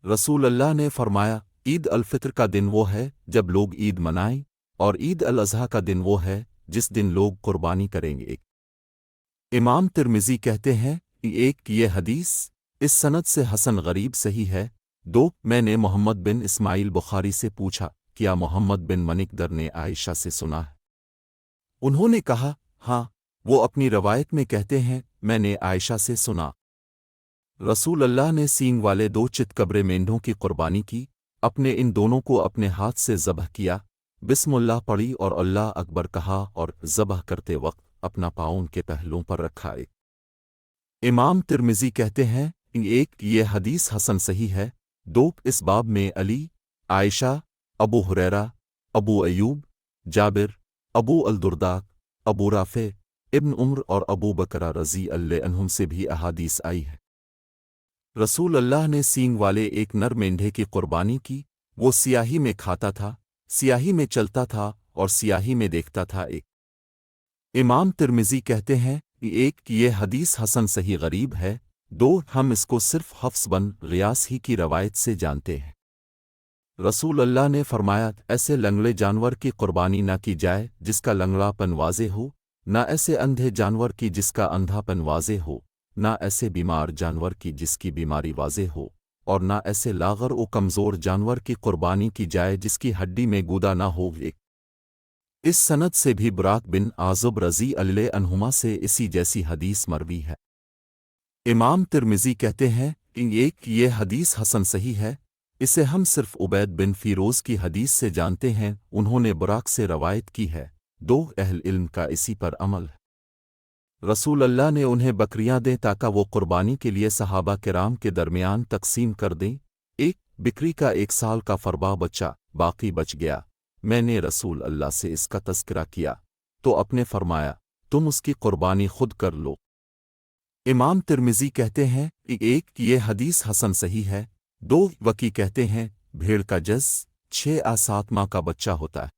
رسول اللہ نے فرمایا، عید الفطر کا دن وہ ہے جب لوگ عید منائیں، اور عید الاضحیٰ کا دن وہ ہے جس دن لوگ قربانی کریں گے۔ امام ترمذی کہتے ہیں کہ ایک یہ حدیث اس سند سے حسن غریب صحیح ہے۔ دو، میں نے محمد بن اسماعیل بخاری سے پوچھا، کیا محمد بن منکدر نے عائشہ سے سنا ہے؟ انہوں نے کہا، ہاں، وہ اپنی روایت میں کہتے ہیں میں نے عائشہ سے سنا۔ رسول اللہ نے سینگ والے 2 چتکبرے مینڈھوں کی قربانی کی، اپنے ان دونوں کو اپنے ہاتھ سے ذبح کیا، بسم اللہ پڑھی اور اللہ اکبر کہا، اور ذبح کرتے وقت اپنا پاؤں ان کے پہلوؤں پر رکھا۔ امام ترمذی کہتے ہیں ایک، یہ حدیث حسن صحیح ہے۔ 2، اس باب میں علی، عائشہ، ابو ہریرہ، ابو ایوب، جابر، ابو الدرداء، ابو رافع، ابن عمر اور ابو بکر رضی اللہ عنہم سے بھی احادیث آئی ہے۔ رسول اللہ نے سینگ والے ایک نر مینڈھے کی قربانی کی، وہ سیاہی میں کھاتا تھا، سیاہی میں چلتا تھا اور سیاہی میں دیکھتا تھا۔ امام ترمذی کہتے ہیں ایک، یہ حدیث حسن صحیح غریب ہے۔ 2، ہم اس کو صرف حفص بن غیاث ہی کی روایت سے جانتے ہیں۔ رسول اللہ نے فرمایا، ایسے لنگڑے جانور کی قربانی نہ کی جائے جس کا لنگڑا پن واضح ہو، نہ ایسے اندھے جانور کی جس کا اندھا پن واضح ہو، نہ ایسے بیمار جانور کی جس کی بیماری واضح ہو، اور نہ ایسے لاغر و کمزور جانور کی قربانی کی جائے جس کی ہڈی میں گودا نہ ہو۔ اس سند سے بھی براق بن عازب رضی اللہ عنہما سے اسی جیسی حدیث مروی ہے۔ امام ترمذی کہتے ہیں ایک، یہ حدیث حسن صحیح ہے، اسے ہم صرف عبید بن فیروز کی حدیث سے جانتے ہیں، انہوں نے براق سے روایت کی ہے۔ 2، اہل علم کا اسی پر عمل ہے۔ رسول اللہ نے انہیں بکریاں دیں تاکہ وہ قربانی کے لیے صحابہ کرام کے درمیان تقسیم کر دیں۔ 1، بکری کا 1 سال کا فربا بچہ باقی بچ گیا، میں نے رسول اللہ سے اس کا تذکرہ کیا تو اپنے فرمایا، تم اس کی قربانی خود کر لو۔ امام ترمذی کہتے ہیں ایک، یہ حدیث حسن صحیح ہے۔ 2، وکی کہتے ہیں بھیڑ کا جز 6 سے 7 ماہ کا بچہ ہوتا ہے۔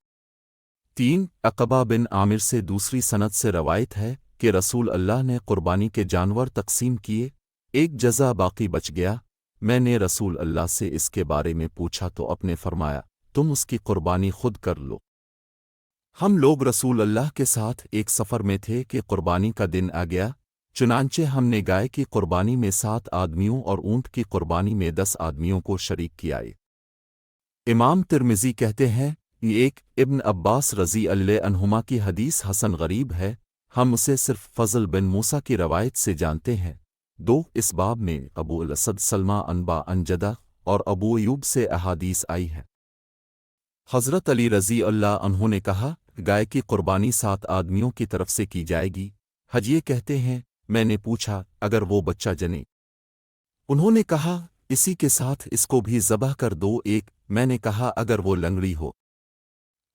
3، عقبہ بن عامر سے دوسری سند سے روایت ہے کہ رسول اللہ نے قربانی کے جانور تقسیم کیے، 1 جزا باقی بچ گیا، میں نے رسول اللہ سے اس کے بارے میں پوچھا تو اپنے فرمایا، تم اس کی قربانی خود کر لو۔ ہم لوگ رسول اللہ کے ساتھ ایک سفر میں تھے کہ قربانی کا دن آ گیا، چنانچہ ہم نے گائے کی قربانی میں 7 آدمیوں اور اونٹ کی قربانی میں 10 آدمیوں کو شریک کیا۔ امام ترمذی کہتے ہیں ایک، ابن عباس رضی اللہ عنہما کی حدیث حسن غریب ہے، ہم اسے صرف فضل بن موسیٰ کی روایت سے جانتے ہیں۔ 2، اس باب میں ابو الاسد سلمہ انبا انجدہ اور ابو ایوب سے احادیث آئی ہے۔ حضرت علی رضی اللہ عنہ نے کہا، گائے کی قربانی 7 آدمیوں کی طرف سے کی جائے گی۔ حجیہ کہتے ہیں میں نے پوچھا، اگر وہ بچہ جنے؟ انہوں نے کہا، اسی کے ساتھ اس کو بھی ذبح کر دو۔ 1، میں نے کہا، اگر وہ لنگڑی ہو؟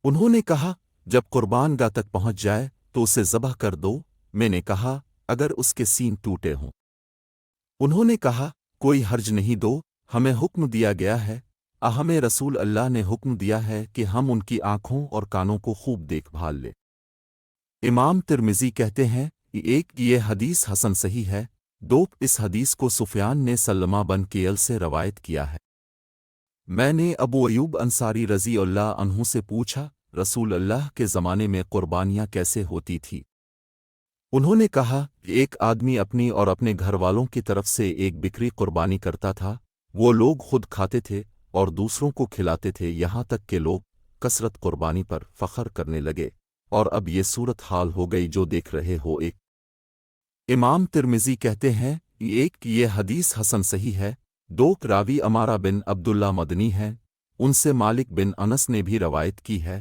انہوں نے کہا، جب قربان گاہ تک پہنچ جائے تو اسے ذبح کر دو۔ میں نے کہا، اگر اس کے سین ٹوٹے ہوں؟ انہوں نے کہا، کوئی حرج نہیں، دو، ہمیں حکم دیا گیا ہے، ہمیں رسول اللہ نے حکم دیا ہے کہ ہم ان کی آنکھوں اور کانوں کو خوب دیکھ بھال لیں۔ امام ترمذی کہتے ہیں ایک، یہ حدیث حسن صحیح ہے۔ 2، اس حدیث کو سفیان نے سلمہ بن کیل سے روایت کیا ہے۔ میں نے ابو ایوب انصاری رضی اللہ عنہ سے پوچھا، رسول اللہ کے زمانے میں قربانیاں کیسے ہوتی تھی؟ انہوں نے کہا، ایک آدمی اپنی اور اپنے گھر والوں کی طرف سے ایک بکری قربانی کرتا تھا، وہ لوگ خود کھاتے تھے اور دوسروں کو کھلاتے تھے، یہاں تک کہ لوگ کثرت قربانی پر فخر کرنے لگے، اور اب یہ صورت حال ہو گئی جو دیکھ رہے ہو۔ ایک امام ترمذی کہتے ہیں ایک، یہ حدیث حسن صحیح ہے۔ 2، راوی امارہ بن عبداللہ مدنی ہیں، ان سے مالک بن انس نے بھی روایت کی ہے۔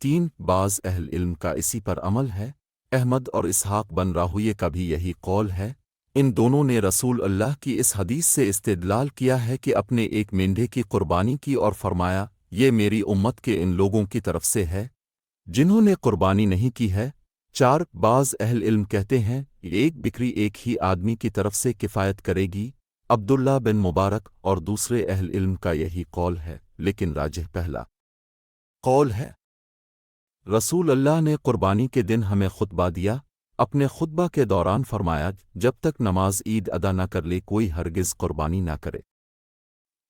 3، بعض اہل علم کا اسی پر عمل ہے، احمد اور اسحاق بن راہویہ کا بھی یہی قول ہے۔ ان دونوں نے رسول اللہ کی اس حدیث سے استدلال کیا ہے کہ اپنے ایک مینڈھے کی قربانی کی اور فرمایا، یہ میری امت کے ان لوگوں کی طرف سے ہے جنہوں نے قربانی نہیں کی ہے۔ 4، بعض اہل علم کہتے ہیں ایک بکری ایک ہی آدمی کی طرف سے کفایت کرے گی، عبداللہ بن مبارک، اور دوسرے اہل علم کا یہی قول ہے، لیکن راجح پہلا قول ہے۔ رسول اللہ نے قربانی کے دن ہمیں خطبہ دیا، اپنے خطبہ کے دوران فرمایا، جب تک نماز عید ادا نہ کر لے کوئی ہرگز قربانی نہ کرے۔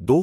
2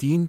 3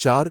4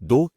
2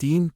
3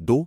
2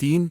3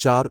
4